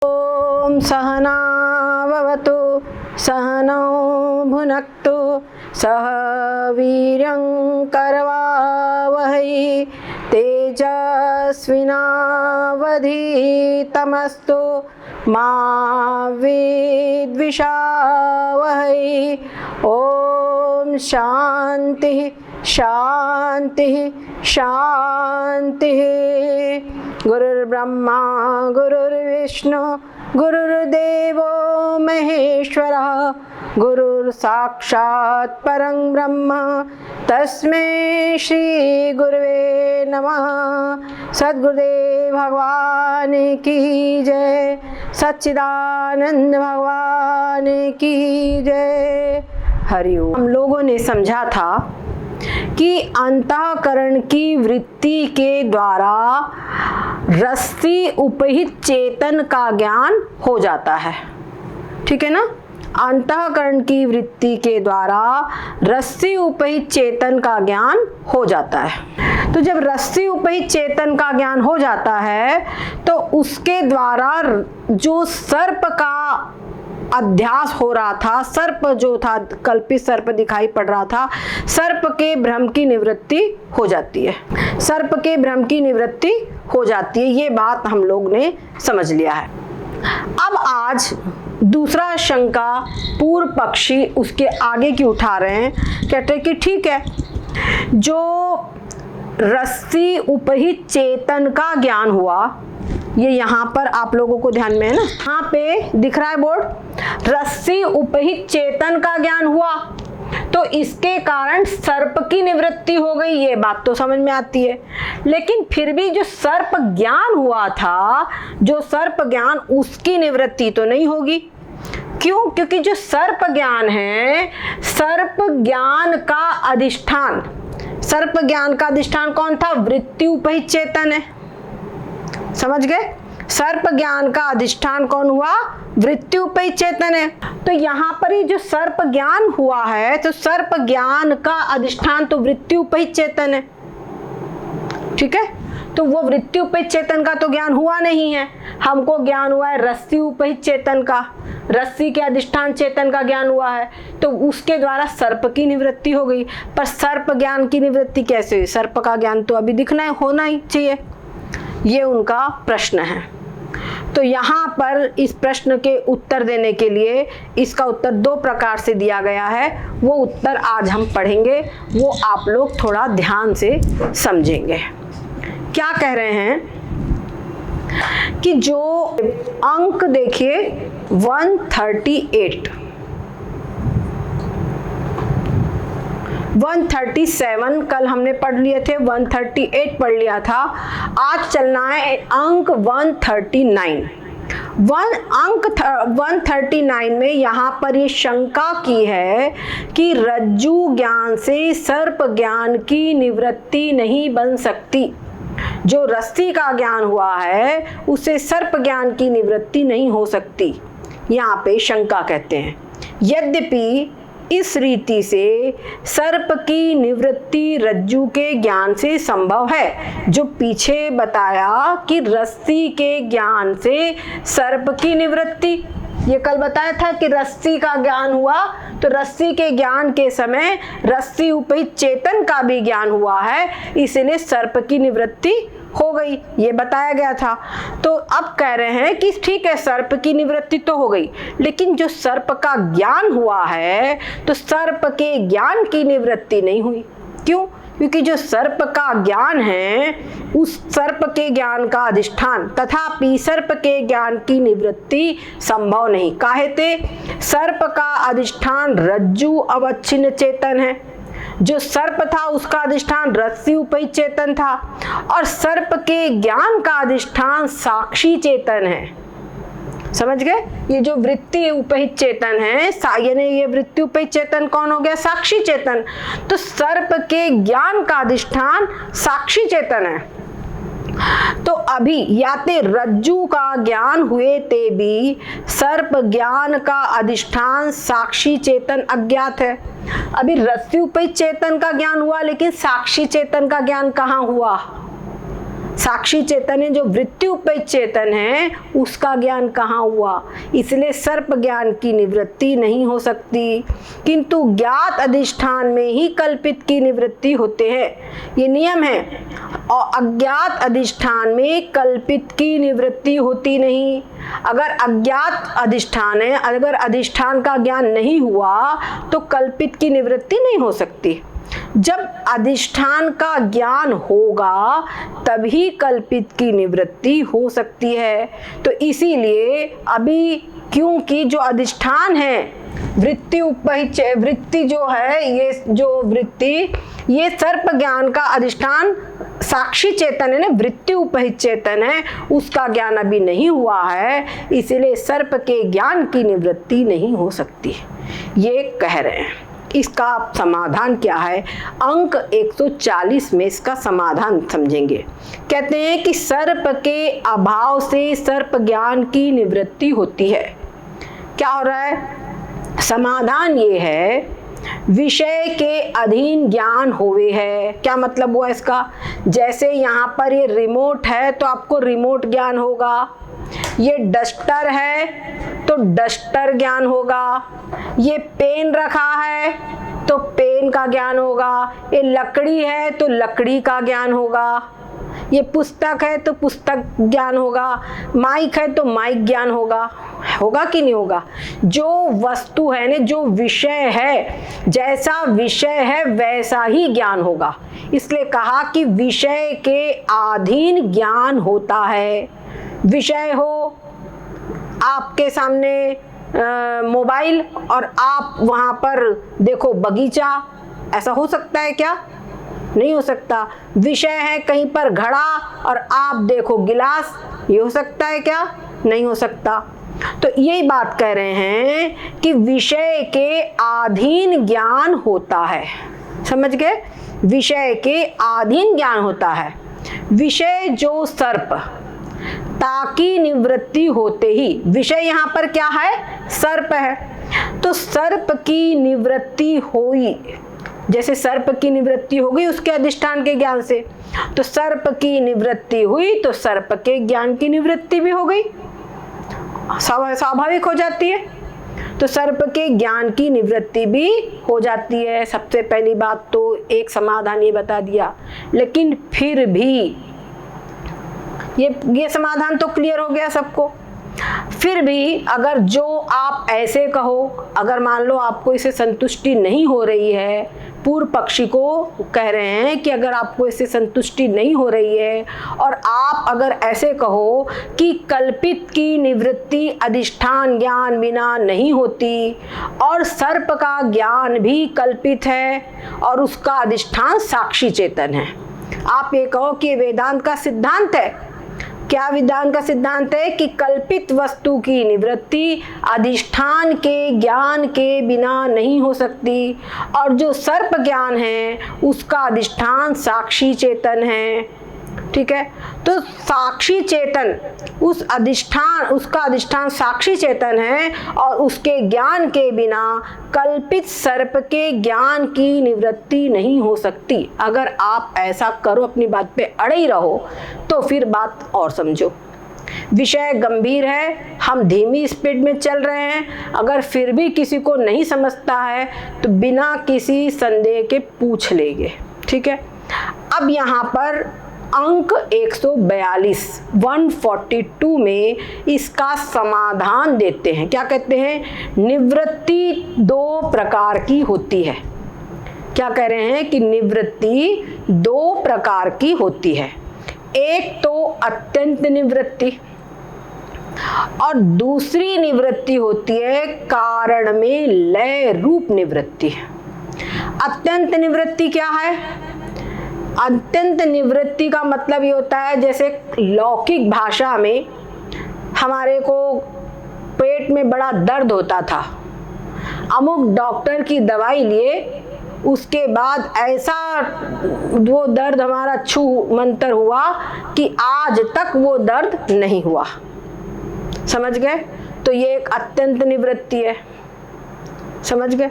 ओम सहना भवतु सहनौ भुनक्तु सह वीर्यं करवावहै तेजस्विनावधीतमस्तु मा विद्विषावहै। ओम शांति शांति शांति। गुरुर्ब्रह्मा गुरुर्विष्णु गुरुर्देवो महेश्वरः गुरुर्साक्षात् परं ब्रह्म तस्मै श्री गुरुवे नमः। सद्गुरुदेव भगवान की जय, सच्चिदानंद भगवान की जय। हरिओम। हम लोगों ने समझा था कि अंतःकरण की वृत्ति के द्वारा रस्सी उपहित चेतन का ज्ञान हो जाता है, ठीक है ना। अंतःकरण की वृत्ति के द्वारा रस्सी उपहित चेतन का ज्ञान हो जाता है। तो जब रस्सी उपहित चेतन का ज्ञान हो जाता है तो उसके द्वारा जो सर्प का अध्यास हो रहा था, सर्प जो था, कल्पित सर्प दिखाई पड़ रहा था, सर्प के भ्रम की निवृत्ति हो जाती है। सर्प के भ्रम की निवृत्ति हो जाती है, ये बात हम लोग ने समझ लिया है। अब आज दूसरा शंका पूर्व पक्षी उसके आगे की उठा रहे हैं। कहते हैं कि ठीक है, जो रस्सी उपहित चेतन का ज्ञान हुआ, ये यहाँ पर आप लोगों को ध्यान में है ना, यहाँ पे दिख रहा है बोर्ड, रस्सी उपहित चेतन का ज्ञान हुआ तो इसके कारण सर्प की निवृत्ति हो गई, ये बात तो समझ में आती है। लेकिन फिर भी जो सर्प ज्ञान हुआ था, जो सर्प ज्ञान, उसकी निवृत्ति तो नहीं होगी। क्यों? क्योंकि जो सर्प ज्ञान है, सर्प ज्ञान का अधिष्ठान, सर्प ज्ञान का अधिष्ठान कौन था? वृत्ति उपहित चेतन है। समझ गए? सर्प ज्ञान का अधिष्ठान कौन हुआ? वृत्ति उपहित चेतन है। तो यहाँ पर ही जो सर्प ज्ञान हुआ है, तो सर्प ज्ञान का अधिष्ठान तो वृत्ति उपहित चेतन है, ठीक है। तो वो वृत्ति उपहित चेतन का तो ज्ञान हुआ नहीं है, हमको ज्ञान हुआ है रस्सी उपहित चेतन का, रस्सी के अधिष्ठान चेतन का ज्ञान हुआ है, तो उसके द्वारा सर्प की निवृत्ति हो गई। पर सर्प ज्ञान की निवृत्ति कैसे हुई? सर्प का ज्ञान तो अभी दिखना है, होना ही चाहिए, ये उनका प्रश्न है। तो यहाँ पर इस प्रश्न के उत्तर देने के लिए इसका उत्तर दो प्रकार से दिया गया है, वो उत्तर आज हम पढ़ेंगे, वो आप लोग थोड़ा ध्यान से समझेंगे। क्या कह रहे हैं कि जो अंक देखिए 138, 137 कल हमने पढ़ लिए थे, 138 पढ़ लिया था, आज चलना है अंक 139। अंक 139 में यहाँ पर ये शंका की है कि रज्जु ज्ञान से सर्प ज्ञान की निवृत्ति नहीं बन सकती। जो रस्सी का ज्ञान हुआ है उसे सर्प ज्ञान की निवृत्ति नहीं हो सकती, यहाँ पे शंका कहते हैं। यद्यपि इस रीति से सर्प की निवृत्ति रज्जु के ज्ञान से संभव है, जो पीछे बताया कि रस्सी के ज्ञान से सर्प की निवृत्ति, ये कल बताया था कि रस्सी का ज्ञान हुआ तो रस्सी के ज्ञान के समय रस्सी उपहित चेतन का भी ज्ञान हुआ है, इसलिए सर्प की निवृत्ति हो गई, ये बताया गया था। तो अब कह रहे हैं कि ठीक है, सर्प की निवृत्ति तो हो गई, लेकिन जो सर्प का ज्ञान हुआ है तो सर्प के ज्ञान की निवृत्ति नहीं हुई। क्यों? क्योंकि जो सर्प का ज्ञान है, उस सर्प के ज्ञान का अधिष्ठान, तथापि सर्प के ज्ञान की निवृत्ति संभव नहीं। काहे ते? सर्प का अधिष्ठान रज्जु अवच्छिन्न चेतन है, जो सर्प था उसका अधिष्ठान रस्सी उपहित चेतन था, और सर्प के ज्ञान का अधिष्ठान साक्षी चेतन है। समझ गए? ये जो वृत्ति उपहित चेतन है, यानी ये वृत्ति उपहित चेतन कौन हो गया? साक्षी चेतन। तो सर्प के ज्ञान का अधिष्ठान साक्षी चेतन है। तो अभी याते रज्जु का ज्ञान हुए ते भी सर्प ज्ञान का अधिष्ठान साक्षी चेतन अज्ञात है। अभी रस्सी उपहित चेतन का ज्ञान हुआ, लेकिन साक्षी चेतन का ज्ञान कहाँ हुआ? साक्षी चेतन है, जो वृत्ति उपहित चेतन है, उसका ज्ञान कहाँ हुआ? इसलिए सर्प ज्ञान की निवृत्ति नहीं हो सकती, किंतु ज्ञात अधिष्ठान में ही कल्पित की निवृत्ति होते हैं, ये नियम है। और अज्ञात अधिष्ठान में कल्पित की निवृत्ति होती नहीं। अगर अज्ञात अधिष्ठान है, अगर अधिष्ठान का ज्ञान नहीं हुआ तो कल्पित की निवृत्ति नहीं हो सकती। जब अधिष्ठान का ज्ञान होगा तभी कल्पित की निवृत्ति हो सकती है। तो इसीलिए अभी, क्योंकि जो अधिष्ठान है, वृत्ति उपहित वृत्ति जो है, ये जो वृत्ति, ये सर्प ज्ञान का अधिष्ठान साक्षी चेतन है ना, वृत्ति उपहित चेतन है, उसका ज्ञान अभी नहीं हुआ है, इसीलिए सर्प के ज्ञान की निवृत्ति नहीं हो सकती, ये कह रहे हैं। इसका समाधान क्या है? अंक 140 में इसका समाधान समझेंगे। कहते हैं कि सर्प के अभाव से सर्प ज्ञान की निवृत्ति होती है। क्या हो रहा है? समाधान ये है, विषय के अधीन ज्ञान होवे है। क्या मतलब हुआ इसका? जैसे यहाँ पर ये रिमोट है तो आपको रिमोट ज्ञान होगा, ये डस्टर है तो डस्टर ज्ञान होगा, ये पेन रखा है तो पेन का ज्ञान होगा, ये लकड़ी है तो लकड़ी का ज्ञान होगा, ये पुस्तक है तो पुस्तक ज्ञान होगा, माइक है तो माइक ज्ञान होगा। होगा कि नहीं होगा? जो वस्तु है ना, जो विषय है, जैसा विषय है वैसा ही ज्ञान होगा। इसलिए कहा कि विषय के अधीन ज्ञान होता है। विषय हो आपके सामने मोबाइल और आप वहाँ पर देखो बगीचा, ऐसा हो सकता है क्या? नहीं हो सकता। विषय है कहीं पर घड़ा और आप देखो गिलास, ये हो सकता है क्या? नहीं हो सकता। तो यही बात कह रहे हैं कि विषय के अधीन ज्ञान होता है। समझ गए? विषय के अधीन ज्ञान होता है। विषय जो सर्प, ताकि निवृत्ति होते ही, विषय यहाँ पर क्या है? सर्प है। तो सर्प की निवृत्ति हुई, जैसे सर्प की निवृत्ति हो गई उसके अधिष्ठान के ज्ञान से, तो सर्प की निवृत्ति हुई तो सर्प के ज्ञान की निवृत्ति भी हो गई, स्वाभाविक हो जाती है। तो सर्प के ज्ञान की निवृत्ति भी हो जाती है। सबसे पहली बात तो एक समाधान ये बता दिया, लेकिन फिर भी ये समाधान तो क्लियर हो गया सबको। फिर भी अगर जो आप ऐसे कहो, अगर मान लो आपको इसे संतुष्टि नहीं हो रही है, पूर्व पक्षी को कह रहे हैं कि अगर आपको इससे संतुष्टि नहीं हो रही है और आप अगर ऐसे कहो कि कल्पित की निवृत्ति अधिष्ठान ज्ञान बिना नहीं होती और सर्प का ज्ञान भी कल्पित है और उसका अधिष्ठान साक्षी चेतन है, आप ये कहो कि वेदांत का सिद्धांत है। क्या वेदांत का सिद्धांत है? कि कल्पित वस्तु की निवृत्ति अधिष्ठान के ज्ञान के बिना नहीं हो सकती और जो सर्प ज्ञान है उसका अधिष्ठान साक्षी चेतन है। ठीक है, तो साक्षी चेतन उसका अधिष्ठान साक्षी चेतन है और उसके ज्ञान के बिना कल्पित सर्प के ज्ञान की निवृत्ति नहीं हो सकती। अगर आप ऐसा करो, अपनी बात पे अड़े ही रहो, तो फिर बात और समझो। विषय गंभीर है, हम धीमी स्पीड में चल रहे हैं, अगर फिर भी किसी को नहीं समझता है तो बिना किसी संदेह के पूछ लेंगे। ठीक है, अब यहाँ पर अंक 142 में इसका समाधान देते हैं। क्या कहते हैं? निवृत्ति दो प्रकार की होती है। क्या कह रहे हैं? कि निवृत्ति दो प्रकार की होती है। एक तो अत्यंत निवृत्ति और दूसरी निवृत्ति होती है कारण में लय रूप निवृत्ति। अत्यंत निवृत्ति क्या है? अत्यंत निवृत्ति का मतलब ये होता है, जैसे लौकिक भाषा में हमारे को पेट में बड़ा दर्द होता था, अमुक डॉक्टर की दवाई लिए, उसके बाद ऐसा वो दर्द हमारा छू मंतर हुआ कि आज तक वो दर्द नहीं हुआ। समझ गए? तो ये एक अत्यंत निवृत्ति है। समझ गए?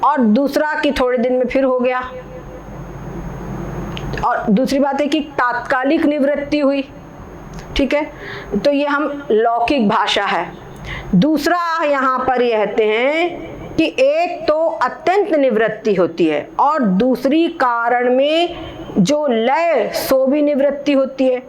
और दूसरा कि थोड़े दिन में फिर हो गया, और दूसरी बात है कि तात्कालिक निवृत्ति हुई, ठीक है, तो ये हम लौकिक भाषा है। दूसरा यहाँ पर ये कहते हैं कि एक तो अत्यंत निवृत्ति होती है और दूसरी कारण में जो लय सो भी निवृत्ति होती है।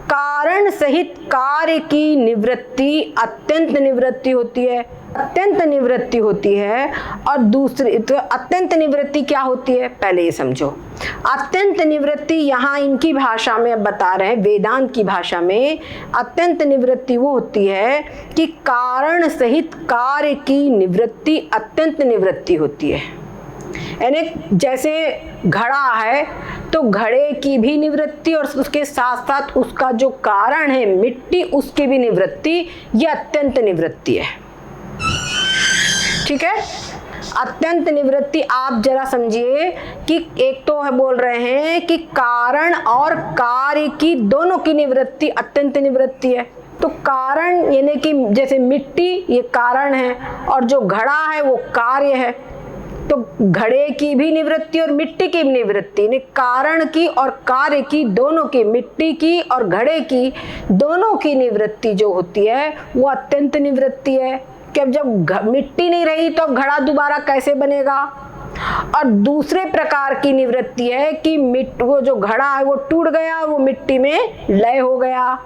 कारण सहित कार्य की निवृत्ति अत्यंत निवृत्ति होती है, अत्यंत निवृत्ति होती है। और दूसरी तो अत्यंत निवृत्ति क्या होती है, पहले ये समझो। अत्यंत निवृत्ति यहाँ इनकी भाषा में अब बता रहे हैं, वेदांत की भाषा में अत्यंत निवृत्ति वो होती है कि कारण सहित कार्य की निवृत्ति अत्यंत निवृत्ति होती है। यानी जैसे घड़ा है तो घड़े की भी निवृत्ति और उसके साथ साथ उसका जो कारण है मिट्टी, उसकी भी निवृत्ति, ये अत्यंत निवृत्ति है, ठीक है। अत्यंत निवृत्ति आप जरा समझिए कि एक तो है बोल रहे हैं कि कारण और कार्य की दोनों की निवृत्ति अत्यंत निवृत्ति है। तो कारण यानी कि जैसे मिट्टी ये कारण है और जो घड़ा है वो कार्य है, तो घड़े की भी निवृत्ति और मिट्टी की भी निवृत्ति, यानी कारण की और कार्य की दोनों की, मिट्टी की और घड़े की दोनों की निवृत्ति जो होती है वो अत्यंत निवृत्ति है। कि अब जब मिट्टी नहीं रही तो अब घड़ा दोबारा कैसे बनेगा। और दूसरे प्रकार की निवृत्ति है कि वो जो घड़ा है वो टूट गया, वो मिट्टी में लय हो गया,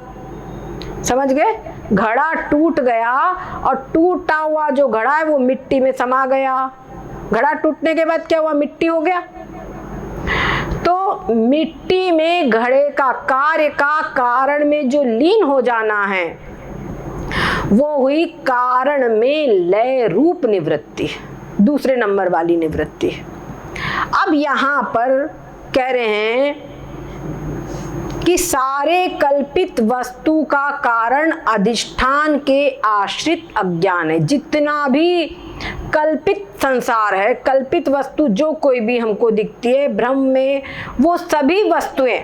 समझ गए। घड़ा टूट गया और टूटा हुआ जो घड़ा है वो मिट्टी में समा गया। घड़ा टूटने के बाद क्या हुआ, मिट्टी हो गया। तो मिट्टी में घड़े का कार्य का कारण में जो लीन हो जाना है वो हुई कारण में लय रूप निवृत्ति, दूसरे नंबर वाली निवृत्ति। अब यहां पर कह रहे हैं कि सारे कल्पित वस्तु का कारण अधिष्ठान के आश्रित अज्ञान है। जितना भी कल्पित संसार है, कल्पित वस्तु जो कोई भी हमको दिखती है भ्रम में, वो सभी वस्तुएं,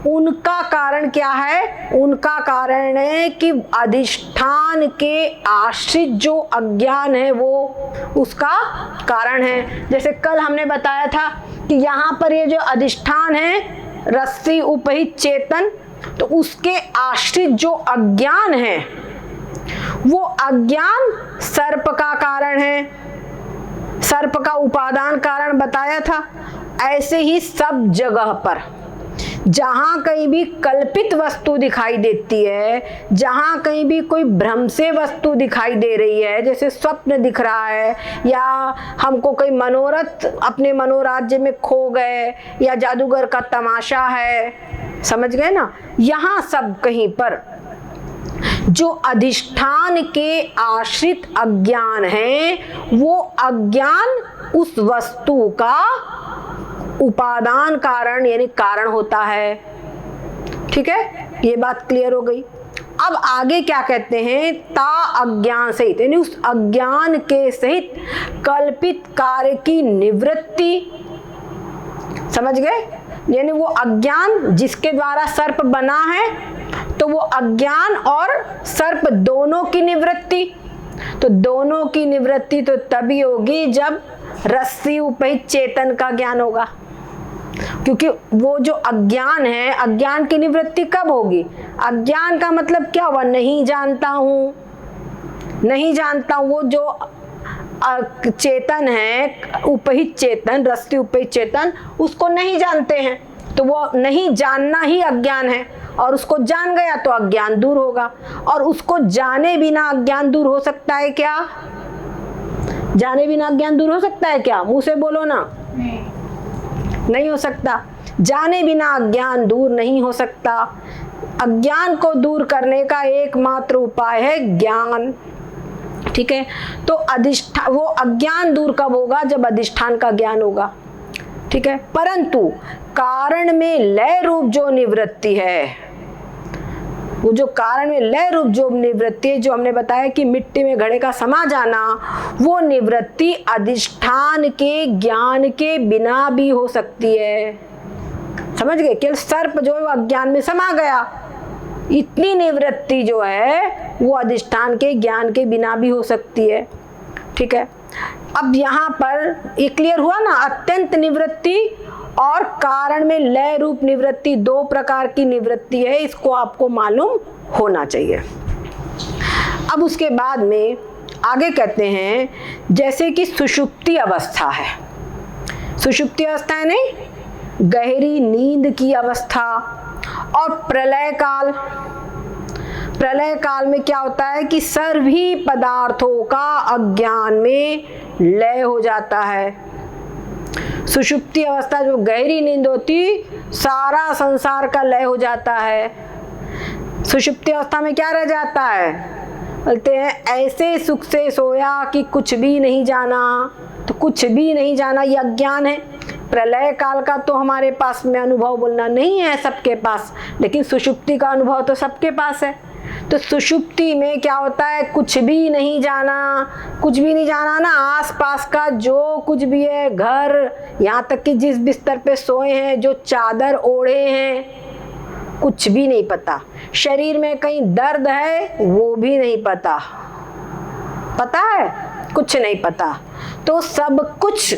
उनका कारण क्या है, उनका कारण है कि अधिष्ठान के आश्रित जो अज्ञान है वो उसका कारण है। जैसे कल हमने बताया था कि यहाँ पर ये जो अधिष्ठान है रस्सी उपहित चेतन, तो उसके आश्रित जो अज्ञान है वो अज्ञान सर्प का कारण है, सर्प का उपादान कारण बताया था। ऐसे ही सब जगह पर जहां कहीं भी कल्पित वस्तु दिखाई देती है, जहां कहीं भी कोई भ्रम से वस्तु दिखाई दे रही है, जैसे स्वप्न दिख रहा है या हमको कोई मनोरथ अपने मनोराज्य में खो गए या जादूगर का तमाशा है, समझ गए ना। यहाँ सब कहीं पर जो अधिष्ठान के आश्रित अज्ञान है वो अज्ञान उस वस्तु का उपादान कारण यानी कारण होता है, ठीक है। ये बात क्लियर हो गई। अब आगे क्या कहते हैं, ता अज्ञान सहित, यानी उस अज्ञान के सहित कल्पित कार्य की निवृत्ति, समझ गए। यानी वो अज्ञान जिसके द्वारा सर्प बना है, तो वो अज्ञान और सर्प दोनों की निवृत्ति। तो दोनों की निवृत्ति तो तभी होगी जब रस्सी उपहित चेतन का ज्ञान होगा, क्योंकि वो जो अज्ञान है, अज्ञान की निवृत्ति कब होगी। अज्ञान का मतलब क्या हुआ, नहीं जानता हूं, नहीं जानता हूं। वो जो चेतन है उपहित चेतन, रस्सी उपहित चेतन, उसको नहीं जानते हैं, तो वो नहीं जानना ही अज्ञान है। और उसको जान गया तो अज्ञान दूर होगा। और उसको जाने बिना अज्ञान दूर हो सकता है क्या, जाने बिना अज्ञान दूर हो सकता है क्या, मुंह से बोलो ना। नहीं हो सकता, जाने बिना अज्ञान दूर नहीं हो सकता। अज्ञान को दूर करने का एकमात्र उपाय है ज्ञान, ठीक है। तो अधिष्ठान, वो अज्ञान दूर कब होगा, जब अधिष्ठान का ज्ञान होगा, ठीक है। परंतु कारण में लय रूप जो निवृत्ति है, वो जो कारण में लय रूप जो निवृत्ति है, जो हमने बताया कि मिट्टी में घड़े का समा जाना, वो निवृत्ति अधिष्ठान के ज्ञान के बिना भी हो सकती है, समझ गए। केवल सर्प जो है वो अज्ञान में समा गया, इतनी निवृत्ति जो है वो अधिष्ठान के ज्ञान के बिना भी हो सकती है, ठीक है। अब यहाँ पर ये क्लियर हुआ ना, अत्यंत निवृत्ति और कारण में लय रूप निवृत्ति, दो प्रकार की निवृत्ति है, इसको आपको मालूम होना चाहिए। अब उसके बाद में आगे कहते हैं, जैसे कि सुषुप्ति अवस्था है। सुषुप्ति अवस्था है नहीं, गहरी नींद की अवस्था, और प्रलय काल। प्रलय काल में क्या होता है कि सभी पदार्थों का अज्ञान में लय हो जाता है। सुषुप्ति अवस्था जो गहरी नींद होती, सारा संसार का लय हो जाता है। सुषुप्ति अवस्था में क्या रह जाता है, बोलते हैं ऐसे सुख से सोया कि कुछ भी नहीं जाना। तो कुछ भी नहीं जाना ये अज्ञान है। प्रलय काल का तो हमारे पास में अनुभव बोलना नहीं है सबके पास, लेकिन सुषुप्ति का अनुभव तो सबके पास है। तो सुषुप्ति में क्या होता है, कुछ भी नहीं जाना। कुछ भी नहीं जाना ना, आसपास का जो कुछ भी है, घर, यहाँ तक कि जिस बिस्तर पे सोए हैं, जो चादर ओढ़े हैं, कुछ भी नहीं पता। शरीर में कहीं दर्द है वो भी नहीं पता। पता है, कुछ नहीं पता। तो सब कुछ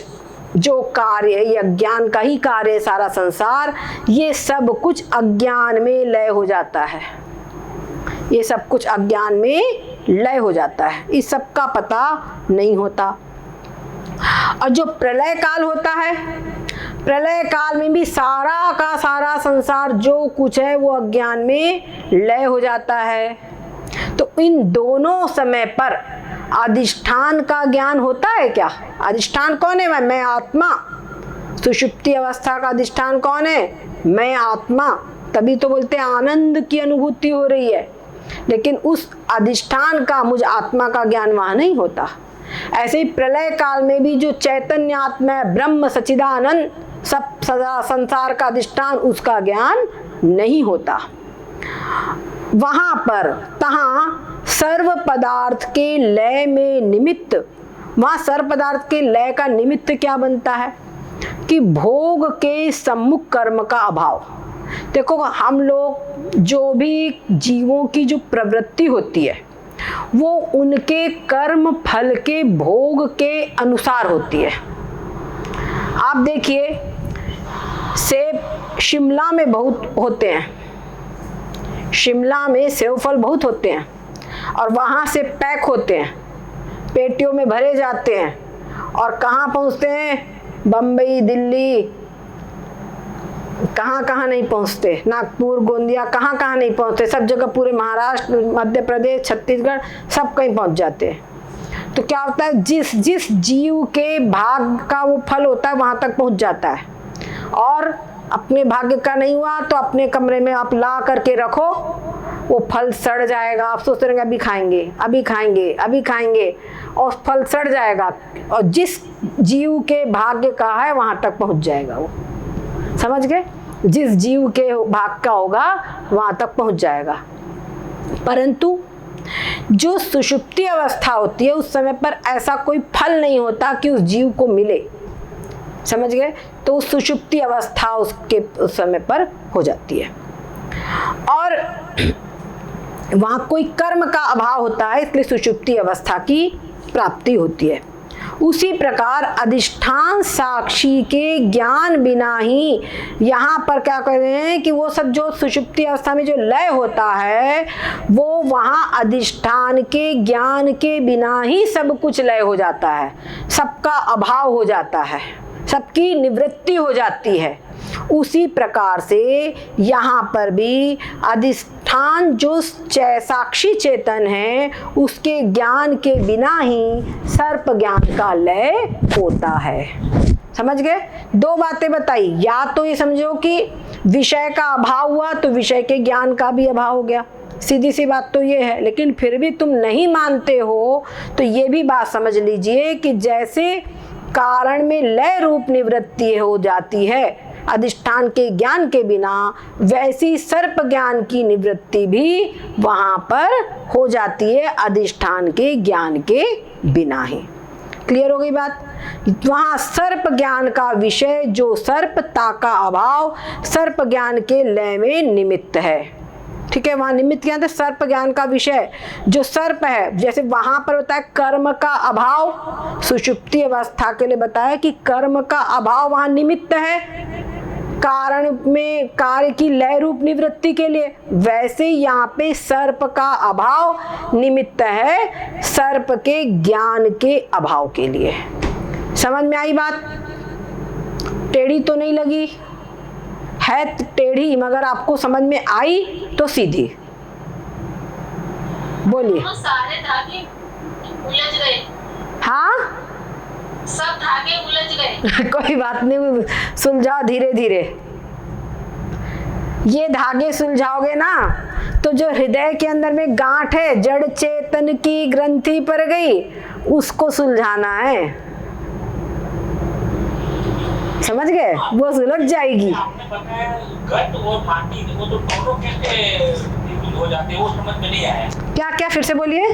जो कार्य है, ये अज्ञान का ही कार्य है, सारा संसार, ये सब कुछ अज्ञान में लय हो जाता है। ये सब कुछ अज्ञान में लय हो जाता है, इस सब का पता नहीं होता। और जो प्रलय काल होता है, प्रलय काल में भी सारा का सारा संसार जो कुछ है वो अज्ञान में लय हो जाता है। तो इन दोनों समय पर अधिष्ठान का ज्ञान होता है क्या? अधिष्ठान कौन है? मैं आत्मा। सुषुप्ति अवस्था का अधिष्ठान कौन है? मैं आत्मा। तभी तो बोलते हैं आनंद की अनुभूति हो रही है, लेकिन उस अधिष्ठान का, मुझ आत्मा का ज्ञान वहां नहीं होता। ऐसे ही प्रलय काल में भी जो चैतन्य आत्मा है, ब्रह्म सच्चिदानंद, सब सदा संसार का अधिष्ठान, उसका ज्ञान नहीं होता। वहां पर तहां सर्व पदार्थ के लय में निमित्त, वहां सर्व पदार्थ के लय का निमित्त क्या बनता है कि भोग के सम्मुख कर्म का अभाव। देखो, हम लोग जो भी जीवों की जो प्रवृत्ति होती है वो उनके कर्म फल के भोग के अनुसार होती है। आप देखिए, सेब शिमला में बहुत होते हैं, शिमला में सेब फल बहुत होते हैं, और वहां से पैक होते हैं, पेटियों में भरे जाते हैं, और कहाँ पहुंचते हैं? बम्बई, दिल्ली, कहाँ कहाँ नहीं पहुंचते, नागपुर, गोंदिया, कहाँ कहाँ नहीं पहुंचते, सब जगह, पूरे महाराष्ट्र, मध्य प्रदेश, छत्तीसगढ़, सब कहीं पहुंच जाते हैं। तो क्या होता है, जिस जिस जीव के भाग का वो फल होता है वहां तक पहुंच जाता है। और अपने भाग्य का नहीं हुआ तो अपने कमरे में आप ला करके रखो, वो फल सड़ जाएगा। आप सोचते रहेंगे अभी खाएंगे, अभी खाएंगे, अभी खाएंगे, और फल सड़ जाएगा, और जिस जीव के भाग्य का है वहां तक पहुंच जाएगा वो। समझ गए? जिस जीव के भाग का होगा वहां तक पहुंच जाएगा। परंतु जो सुषुप्ति अवस्था होती है उस समय पर ऐसा कोई फल नहीं होता कि उस जीव को मिले। समझ गए? तो उस सुषुप्ति अवस्था उसके उस समय पर हो जाती है, और वहां कोई कर्म का अभाव होता है, इसलिए सुषुप्ति अवस्था की प्राप्ति होती है। उसी प्रकार अधिष्ठान साक्षी के ज्ञान बिना ही यहाँ पर क्या कर रहे हैं कि वो सब जो सुषुप्ति अवस्था में जो लय होता है वो वहाँ अधिष्ठान के ज्ञान के बिना ही सब कुछ लय हो जाता है, सबका अभाव हो जाता है, सबकी निवृत्ति हो जाती है। उसी प्रकार से यहाँ पर भी अधिष्ठान जो साक्षी चेतन है उसके ज्ञान के बिना ही सर्प ज्ञान का लय होता है। समझ गए? दो बातें बताई, या तो ये समझो कि विषय का अभाव हुआ तो विषय के ज्ञान का भी अभाव हो गया, सीधी सी बात तो ये है। लेकिन फिर भी तुम नहीं मानते हो तो ये भी बात समझ लीजिए कि जैसे कारण में लय रूप निवृत्ति हो जाती है अधिष्ठान के ज्ञान के बिना, वैसी सर्प ज्ञान की निवृत्ति भी वहां पर हो जाती है अधिष्ठान के ज्ञान के बिना ही। क्लियर हो गई बात? वहां सर्प ज्ञान का विषय जो सर्पता का अभाव सर्प ज्ञान के लय में निमित्त है। ठीक है, वहां निमित्त क्या है? सर्प ज्ञान का विषय जो सर्प है, जैसे वहां पर होता है कर्म का अभाव, सुषुप्ति अवस्था के लिए बताया कि कर्म का अभाव वहां निमित्त है। कारण में कार्य की लय रूप निवृत्ति के लिए, वैसे यहाँ पे सर्प का अभाव निमित्त है सर्प के ज्ञान के अभाव के लिए। समझ में आई बात? टेढ़ी तो नहीं लगी? है टेढ़ी, मगर आपको समझ में आई तो सीधी बोलिए। सारे धागे उलझ गए। हाँ, सब धागे उलझ गए। कोई बात नहीं, सुलझाओ धीरे धीरे। ये धागे सुलझाओगे ना तो जो हृदय के अंदर में गांठ है, जड़ चेतन की ग्रंथि पर गई, उसको सुलझाना है। समझ गए? वो सुलझ जाएगी। आपने बताया गट और माटी, वो तो दोनों कैसे हो जाते हैं, वो समझ में नहीं आया। क्या क्या फिर से बोलिए।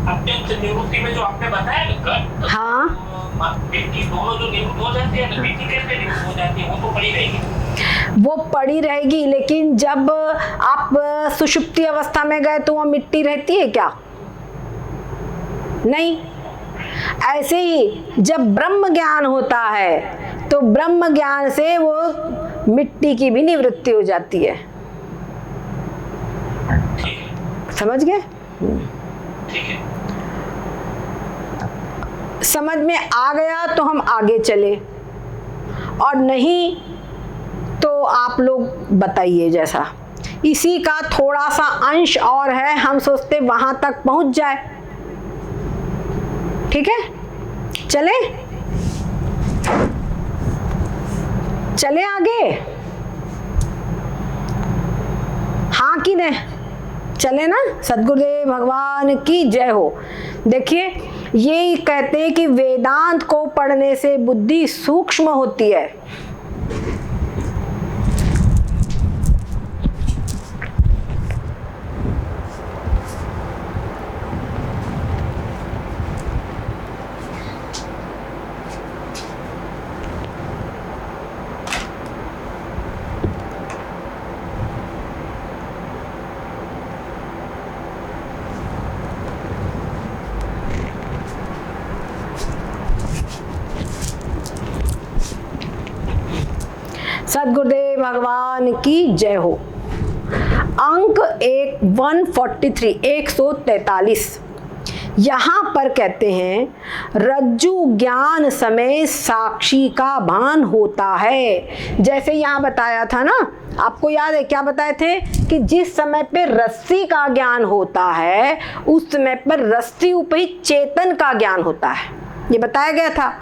अत्यंत निवृत्ति में जो आपने बताया गट, हाँ, मिट्टी दोनों जो निवृत्त हो जाती है, तो मिट्टी कैसे निवृत्त हो जाती है? वो तो पड़ी रहेगी। वो पड़ी रहेगी, लेकिन जब आप सुषुप्ति अवस्था में गए तो वो मिट्टी रहती है क्या? नहीं। ऐसे ही जब ब्रह्म ज्ञान होता है तो ब्रह्म ज्ञान से वो मिट्टी की भी निवृत्ति हो जाती है। समझ गए? ठीक है। समझ में आ गया तो हम आगे चले, और नहीं तो आप लोग बताइए जैसा। इसी का थोड़ा सा अंश और है, हम सोचते वहां तक पहुंच जाए। ठीक है, चले चले आगे। हाँ कि नहीं? चले ना? सद्गुरुदेव भगवान की जय हो। देखिए, ये कहते हैं कि वेदांत को पढ़ने से बुद्धि सूक्ष्म होती है। सद्गुरुदेव भगवान की जय हो। अंक 143 यहाँ पर कहते हैं रज्जु ज्ञान समय साक्षी का भान होता है। जैसे यहाँ बताया था ना, आपको याद है क्या बताए थे कि जिस समय पे रस्सी का ज्ञान होता है उस समय पर रस्सी उपहित चेतन का ज्ञान होता है, ये बताया गया था।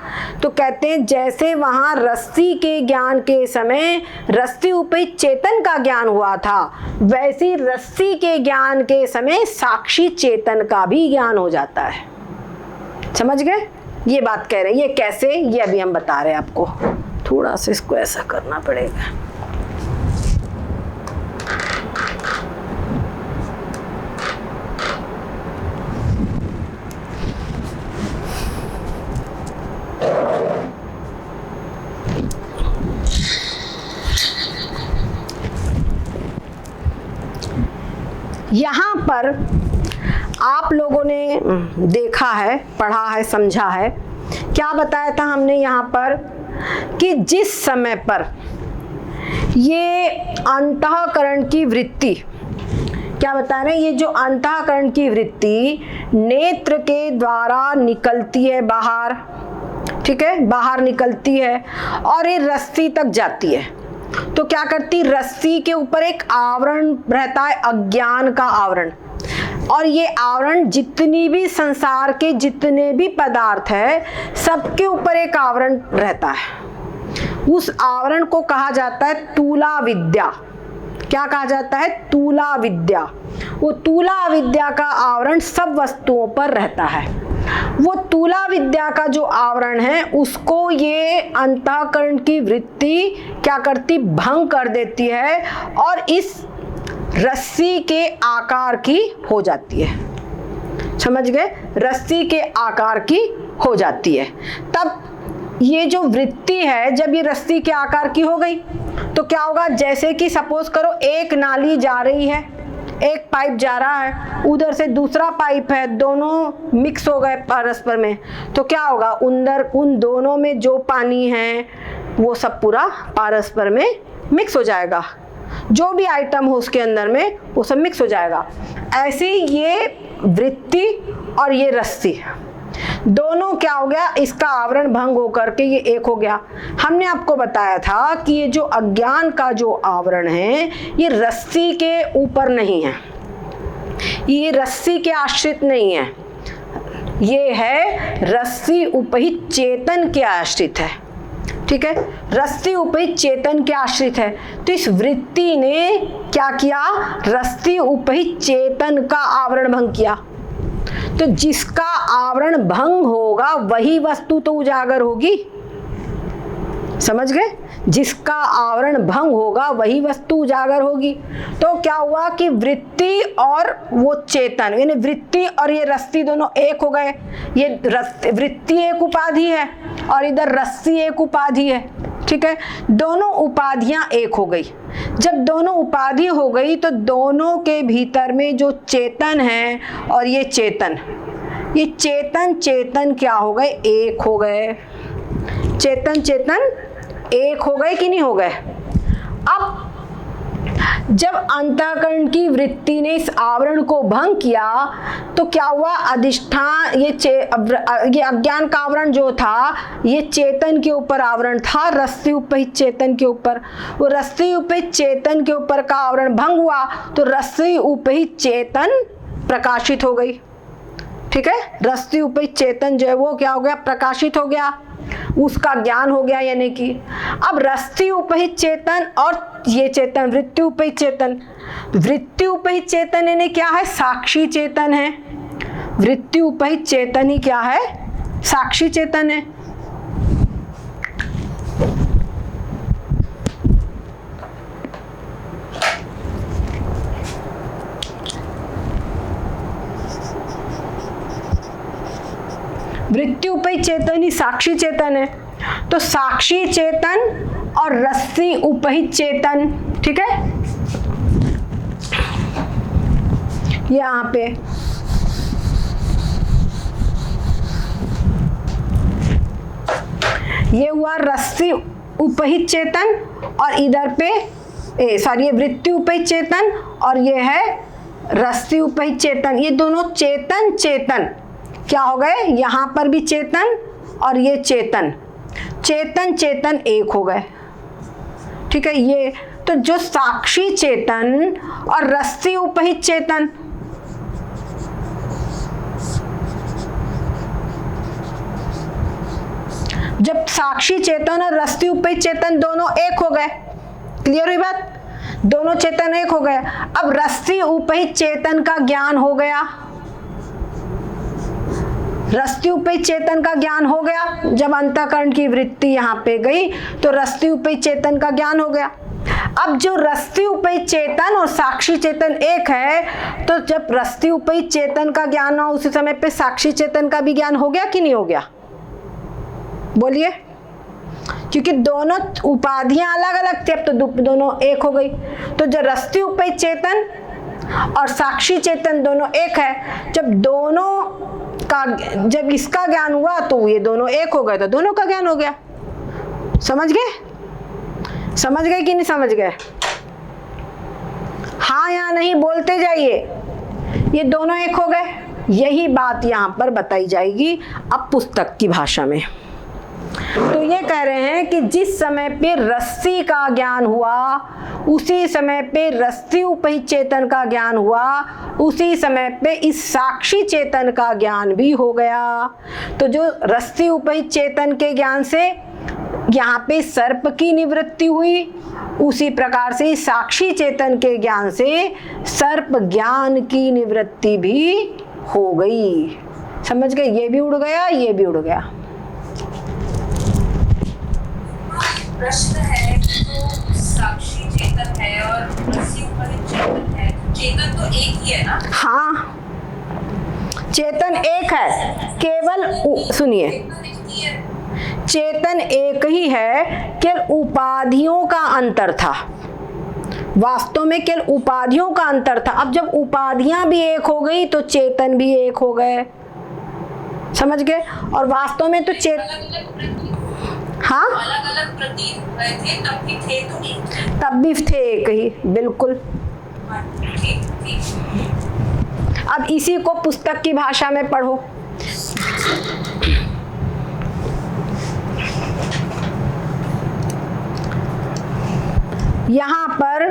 तो कहते हैं जैसे वहां रस्सी के ज्ञान के समय रस्सी उपहित चेतन का ज्ञान हुआ था, वैसे रस्सी के ज्ञान के समय साक्षी चेतन का भी ज्ञान हो जाता है। समझ गए? ये बात कह रहे हैं। ये कैसे, ये अभी हम बता रहे हैं आपको। थोड़ा सा इसको ऐसा करना पड़ेगा। यहाँ पर आप लोगों ने देखा है, पढ़ा है, समझा है। क्या बताया था हमने यहाँ पर कि जिस समय पर ये अंतःकरण की वृत्ति, क्या बता रहे हैं, ये जो अंतःकरण की वृत्ति नेत्र के द्वारा निकलती है बाहर, ठीक है, बाहर निकलती है और ये रस्सी तक जाती है, तो क्या करती, रस्सी के ऊपर एक आवरण रहता है, अज्ञान का आवरण। और ये आवरण जितनी भी संसार के जितने भी पदार्थ है सबके ऊपर एक आवरण रहता है। उस आवरण को कहा जाता है तूला विद्या। क्या कहा जाता है? तूला विद्या। वो तूला विद्या का आवरण सब वस्तुओं पर रहता है। वो तूला विद्या का जो आवरण है उसको ये अंतःकरण की वृत्ति क्या करती, भंग कर देती है और इस रस्सी के आकार की हो जाती है। समझ गए? रस्सी के आकार की हो जाती है। तब ये जो वृत्ति है जब ये रस्सी के आकार की हो गई तो क्या होगा, जैसे कि सपोज करो एक नाली जा रही है, एक पाइप जा रहा है, उधर से दूसरा पाइप है, दोनों मिक्स हो गए परस्पर में, तो क्या होगा, उन दोनों में जो पानी है वो सब पूरा पारस्पर में मिक्स हो जाएगा, जो भी आइटम हो उसके अंदर में वो सब मिक्स हो जाएगा। ऐसे ही ये वृत्ति और ये रस्सी दोनों क्या हो गया, इसका आवरण भंग होकर के ये एक हो गया। हमने आपको बताया था कि ये जो अज्ञान का जो आवरण है ये रस्सी के ऊपर नहीं है, ये रस्सी के आश्रित नहीं है, ये है रस्सी उपहित चेतन के आश्रित है। ठीक है, रस्सी उपहित चेतन के आश्रित है। तो इस वृत्ति ने क्या किया, रस्सी उपहित चेतन का आवरण भंग किया। तो जिसका आवरण भंग होगा वही वस्तु तो उजागर होगी, समझ गए, जिसका आवरण भंग होगा वही वस्तु उजागर होगी। तो क्या हुआ कि वृत्ति और वो चेतन, यानी वृत्ति और ये रस्सी दोनों एक हो गए। ये वृत्ति एक उपाधि है और इधर रस्सी एक उपाधि है। ठीक है, दोनों उपाधियां एक हो गई। जब दोनों उपाधि हो गई तो दोनों के भीतर में जो चेतन है और ये चेतन चेतन क्या हो गए, एक हो गए। चेतन एक हो गए कि नहीं हो गए। अब जब अंतःकरण की वृत्ति ने इस आवरण को भंग किया तो क्या हुआ, अधिष्ठान ये अज्ञान का आवरण जो था ये चेतन के ऊपर आवरण था, रस्सी उपहित चेतन के ऊपर। वो रस्सी उपहित चेतन के ऊपर का आवरण भंग हुआ तो रस्सी उपहित चेतन प्रकाशित हो गई। ठीक है, रस्सी उपहित चेतन जो है वो क्या हो गया, प्रकाशित हो गया, उसका ज्ञान हो गया। यानी कि अब रस्सी उपहित चेतन और ये चेतन वृत्ति उपहित चेतन, वृत्ति उपहित चेतन यानी क्या है, साक्षी चेतन है। वृत्ति उपहित चेतन ही क्या है, साक्षी चेतन है। वृत्ति उपहित चेतन ही साक्षी चेतन है। तो साक्षी चेतन और रस्सी उपहित चेतन, ठीक है, यहाँ पे ये हुआ रस्सी उपहित चेतन और इधर पे ये वृत्ति उपहित चेतन और ये है रस्सी उपहित चेतन। ये दोनों चेतन क्या हो गए, यहाँ पर भी चेतन और ये चेतन एक हो गए। ठीक है, ये तो जो साक्षी चेतन और रस्सी उपहित चेतन, जब साक्षी चेतन और रस्सी उपहित चेतन दोनों एक हो गए, क्लियर हुई बात, दोनों चेतन एक हो गए। अब रस्सी उपहित चेतन का ज्ञान हो गया, रस्सी उपहित चेतन का ज्ञान हो गया। जब अंतःकरण की वृत्ति यहाँ पे गई तो रस्सी उपहित चेतन का ज्ञान हो गया। अब जो रस्सी उपहित चेतन और साक्षी चेतन एक है, तो जब रस्सी उपहित चेतन का ज्ञान हो उसी समय पे साक्षी चेतन का भी ज्ञान हो गया कि नहीं हो गया, बोलिए। क्योंकि दोनों उपाधियां अलग अलग थे, अब तो दोनों एक हो गई। तो जो रस्सी उपहित चेतन और साक्षी चेतन दोनों एक है, जब इसका ज्ञान हुआ तो ये दोनों एक हो गए, तो दोनों का ज्ञान हो गया। समझ गए कि नहीं समझ गए, हाँ या नहीं बोलते जाइए। ये दोनों एक हो गए, यही बात यहाँ पर बताई जाएगी अब पुस्तक की भाषा में। तो ये कह रहे हैं कि जिस समय पे रस्सी का ज्ञान हुआ उसी समय पे रस्सी उपहित चेतन का ज्ञान हुआ, उसी समय पे इस साक्षी चेतन का ज्ञान भी हो गया। तो जो रस्सी उपहित चेतन के ज्ञान से यहाँ पे सर्प की निवृत्ति हुई, उसी प्रकार से साक्षी चेतन के ज्ञान से सर्प ज्ञान की निवृत्ति भी हो गई। समझ गए, ये भी उड़ गया, ये भी उड़ गया। प्रश्न है कि तो साक्षी चेतन है और रस्सी उपहित चेतन है, चेतन तो एक ही है ना? हाँ, चेतन एक है, केवल सुनिए, चेतन एक ही है, केवल उपाधियों का अंतर था। वास्तव में केवल उपाधियों का अंतर था। अब जब उपाधियां भी एक हो गई तो चेतन भी एक हो गए, समझ गए। और वास्तव में तो हाँ, अलग अलग प्रतीत हो रहे थे तब भी थे तो एक। तब भी थे एक ही, बिल्कुल। हाँ, ठीक ठीक। अब इसी को पुस्तक की भाषा में पढ़ो। यहाँ पर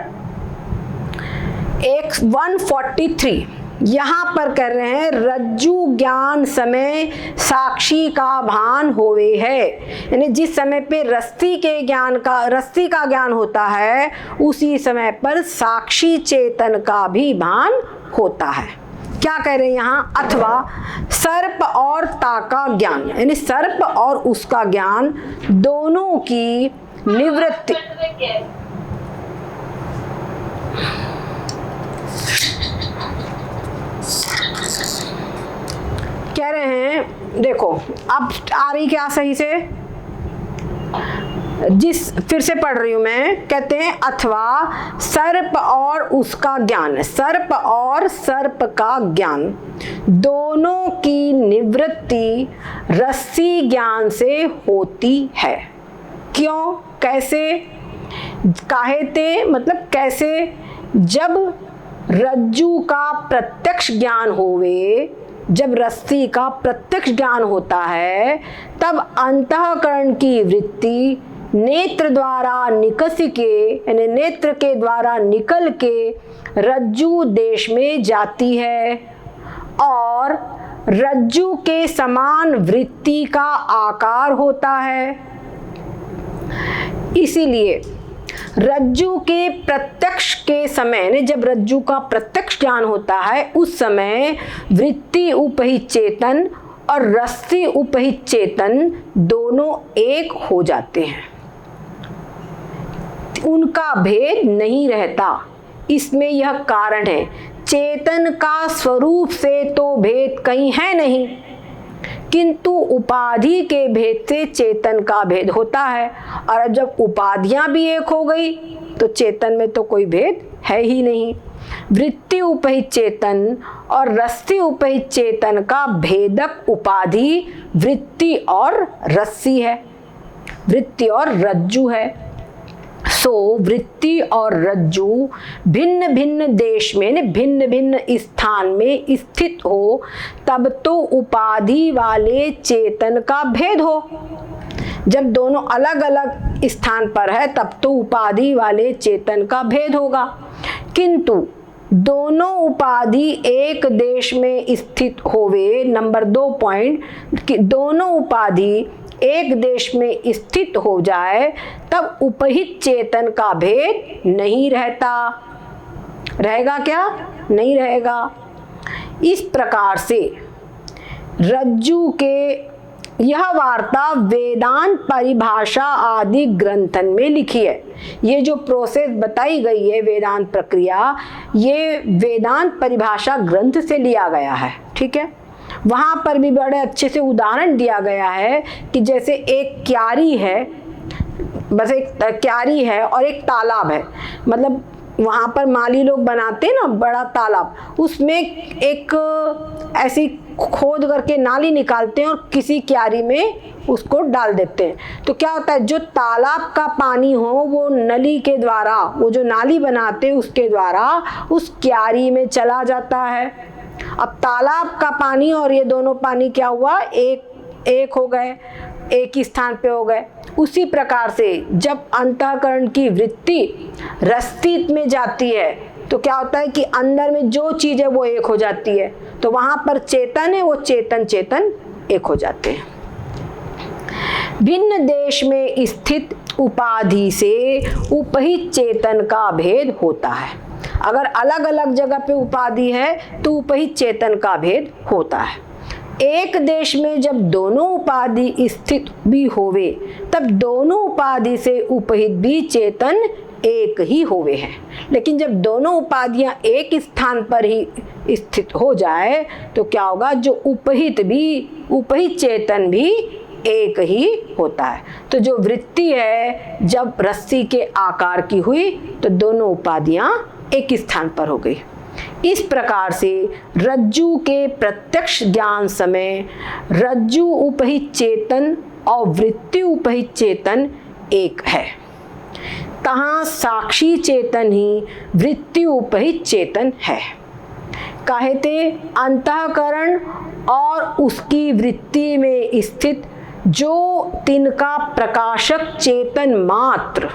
एक 143 यहाँ पर कर रहे हैं, रज्जु ज्ञान समय साक्षी का भान होवे है। यानी जिस समय पे रस्सी का ज्ञान होता है, उसी समय पर साक्षी चेतन का भी भान होता है। क्या कह रहे हैं यहाँ? अथवा सर्प और ता का ज्ञान, यानी सर्प और उसका ज्ञान दोनों की निवृत्ति। कह रहे हैं, देखो अब आ रही क्या सही से, फिर से पढ़ रही हूं मैं। कहते हैं अथवा सर्प और उसका ज्ञान, सर्प और सर्प का ज्ञान दोनों की निवृत्ति रस्सी ज्ञान से होती है। क्यों, कैसे, काहेते मतलब कैसे? जब रज्जु का प्रत्यक्ष ज्ञान होवे, जब रस्सी का प्रत्यक्ष ज्ञान होता है, तब अंतःकरण की वृत्ति नेत्र द्वारा निकस के, यानी नेत्र के द्वारा निकल के रज्जु देश में जाती है और रज्जु के समान वृत्ति का आकार होता है। इसीलिए रज्जु के प्रत्यक्ष के समय, जब रज्जु का प्रत्यक्ष ज्ञान होता है, उस समय वृत्ति उपहित चेतन और रस्सी उपहित चेतन दोनों एक हो जाते हैं, उनका भेद नहीं रहता। इसमें यह कारण है, चेतन का स्वरूप से तो भेद कहीं है नहीं, किंतु उपाधि के भेद से चेतन का भेद होता है। और अब जब उपाधियां भी एक हो गई तो चेतन में तो कोई भेद है ही नहीं। वृत्ति उपहित चेतन और रस्सी उपहित चेतन का भेदक उपाधि वृत्ति और रस्सी है, वृत्ति और रज्जु है। सो वृत्ति और रज्जु भिन्न भिन्न देश में, भिन्न भिन्न स्थान में स्थित हो, तब तो उपाधि वाले चेतन का भेद हो। जब दोनों अलग अलग स्थान पर है, तब तो उपाधि वाले चेतन का भेद होगा। किंतु दोनों उपाधि एक देश में स्थित होवे, नंबर 2 पॉइंट, कि दोनों उपाधि एक देश में स्थित हो जाए, तब उपहित चेतन का भेद नहीं रहता। रहेगा क्या? नहीं रहेगा। इस प्रकार से रज्जु के यह वार्ता वेदांत परिभाषा आदि ग्रंथन में लिखी है। ये जो प्रोसेस बताई गई है, वेदांत प्रक्रिया, ये वेदांत परिभाषा ग्रंथ से लिया गया है। ठीक है, वहां पर भी बड़े अच्छे से उदाहरण दिया गया है कि जैसे एक क्यारी है, बस एक क्यारी है और एक तालाब है, मतलब वहां पर माली लोग बनाते हैं ना बड़ा तालाब, उसमें एक ऐसी खोद करके नाली निकालते हैं और किसी क्यारी में उसको डाल देते हैं। तो क्या होता है, जो तालाब का पानी हो वो नली के द्वारा, वो जो नाली बनाते हैं उसके द्वारा उस क्यारी में चला जाता है। अब तालाब का पानी और ये दोनों पानी क्या हुआ, एक हो गए, एक ही स्थान पे हो गए। उसी प्रकार से जब अंतःकरण की वृत्ति रस्सी में जाती है तो क्या होता है कि अंदर में जो चीज है वो एक हो जाती है, तो वहां पर चेतन है, वो चेतन एक हो जाते हैं। भिन्न देश में स्थित उपाधि से उपहित चेतन का भेद होता है। अगर अलग अलग जगह पे उपाधि है तो उपहित चेतन का भेद होता है। एक देश में जब दोनों उपाधि स्थित भी होवे, तब दोनों उपाधि से उपहित भी चेतन एक ही होवे हैं। लेकिन जब दोनों उपाधियां एक स्थान पर ही स्थित हो जाए तो क्या होगा, जो उपहित चेतन भी एक ही होता है। तो जो वृत्ति है जब रस्सी के आकार की हुई तो दोनों उपाधियां एक स्थान पर हो गई। इस प्रकार से रज्जु के प्रत्यक्ष ज्ञान समय रज्जु उपहित चेतन और वृत्ति उपहित चेतन एक है। तहाँ साक्षी चेतन ही वृत्ति उपहित चेतन है। कहते अंतःकरण और उसकी वृत्ति में स्थित जो तिनका प्रकाशक चेतन मात्र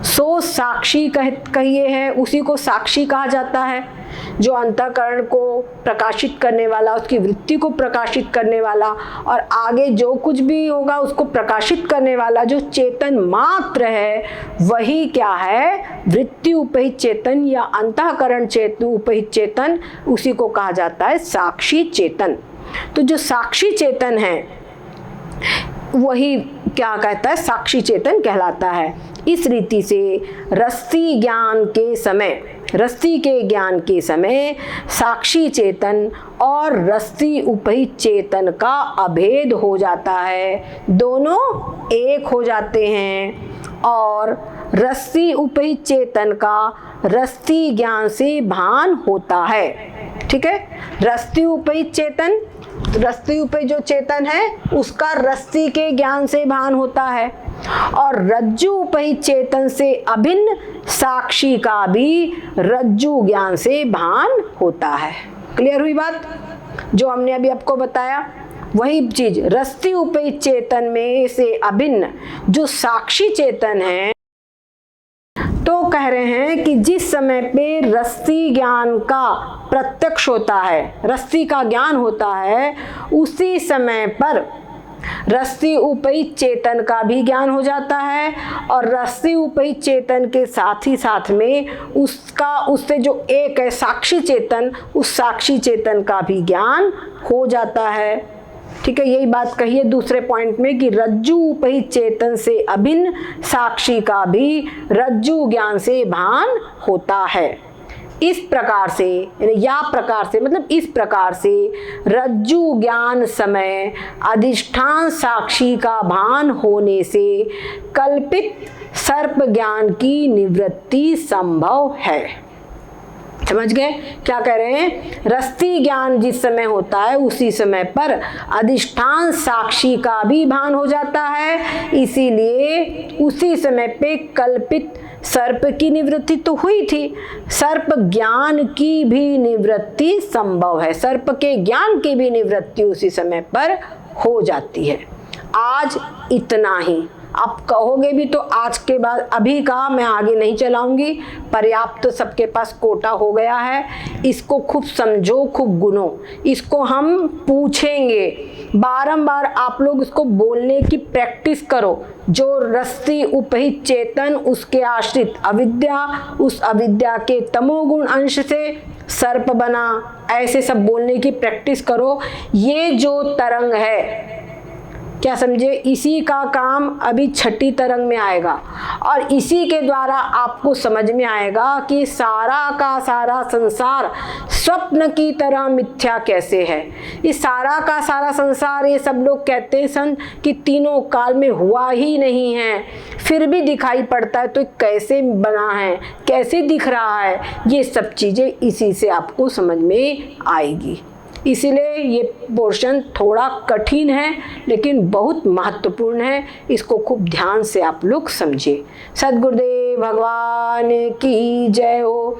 सो साक्षी कहिए है, उसी को साक्षी कहा जाता है। जो अंतःकरण को प्रकाशित करने वाला, उसकी वृत्ति को प्रकाशित करने वाला और आगे जो कुछ भी होगा उसको प्रकाशित करने वाला जो चेतन मात्र है, वही क्या है? वृत्ति उपहित चेतन या अंतःकरण उपहित चेतन, उसी को कहा जाता है साक्षी चेतन। तो जो साक्षी चेतन है वही क्या कहता है? साक्षी चेतन कहलाता है। इस रीति से रस्सी के ज्ञान के समय साक्षी चेतन और रस्सी उपहित चेतन का अभेद हो जाता है, दोनों एक हो जाते हैं और रस्सी उपहित चेतन का रस्सी ज्ञान से भान होता है। ठीक है, रस्सी उपहित चेतन, रस्सी उपहित जो चेतन है उसका रस्सी के ज्ञान से भान होता है और रज्जु उपहित चेतन से अभिन्न साक्षी का भी रज्जु ज्ञान से भान होता है। क्लियर हुई बात? जो हमने अभी आपको बताया वही चीज, रस्सी उपहित चेतन में से अभिन्न जो साक्षी चेतन है, तो कह रहे हैं कि जिस समय पे रस्सी ज्ञान का प्रत्यक्ष होता है, रस्सी का ज्ञान होता है, उसी समय पर रस्सी उपहित चेतन का भी ज्ञान हो जाता है और रस्सी उपहित चेतन के साथ ही साथ में उससे जो एक है साक्षी चेतन, उस साक्षी चेतन का भी ज्ञान हो जाता है। ठीक है, यही बात कही है दूसरे पॉइंट में कि रज्जु उपहित चेतन से अभिन्न साक्षी का भी रज्जु ज्ञान से भान होता है। इस प्रकार से मतलब इस प्रकार से रज्जु ज्ञान समय अधिष्ठान साक्षी का भान होने से कल्पित सर्प ज्ञान की निवृत्ति संभव है। समझ गए क्या कह रहे हैं? रस्सी ज्ञान जिस समय होता है उसी समय पर अधिष्ठान साक्षी का भी भान हो जाता है, इसीलिए उसी समय पे कल्पित सर्प की निवृत्ति तो हुई थी, सर्प ज्ञान की भी निवृत्ति संभव है, सर्प के ज्ञान की भी निवृत्ति उसी समय पर हो जाती है। आज इतना ही। आप कहोगे भी तो आज के बाद अभी का मैं आगे नहीं चलाऊंगी, पर्याप्त तो सबके पास कोटा हो गया है। इसको खूब समझो, खूब गुनो, इसको हम पूछेंगे बारंबार। आप लोग इसको बोलने की प्रैक्टिस करो। जो रस्सी उपहित चेतन, उसके आश्रित अविद्या, उस अविद्या के तमोगुण अंश से सर्प बना, ऐसे सब बोलने की प्रैक्टिस करो। ये जो तरंग है, क्या समझे, इसी का काम अभी छठी तरंग में आएगा और इसी के द्वारा आपको समझ में आएगा कि सारा का सारा संसार स्वप्न की तरह मिथ्या कैसे है। इस सारा का सारा संसार, ये सब लोग कहते हैं कि तीनों काल में हुआ ही नहीं है, फिर भी दिखाई पड़ता है, तो कैसे बना है, कैसे दिख रहा है, ये सब चीज़ें इसी से आपको समझ में आएगी। इसीलिए ये पोर्शन थोड़ा कठिन है लेकिन बहुत महत्वपूर्ण है, इसको खूब ध्यान से आप लोग समझे। सद्गुरुदेव भगवान की जय हो।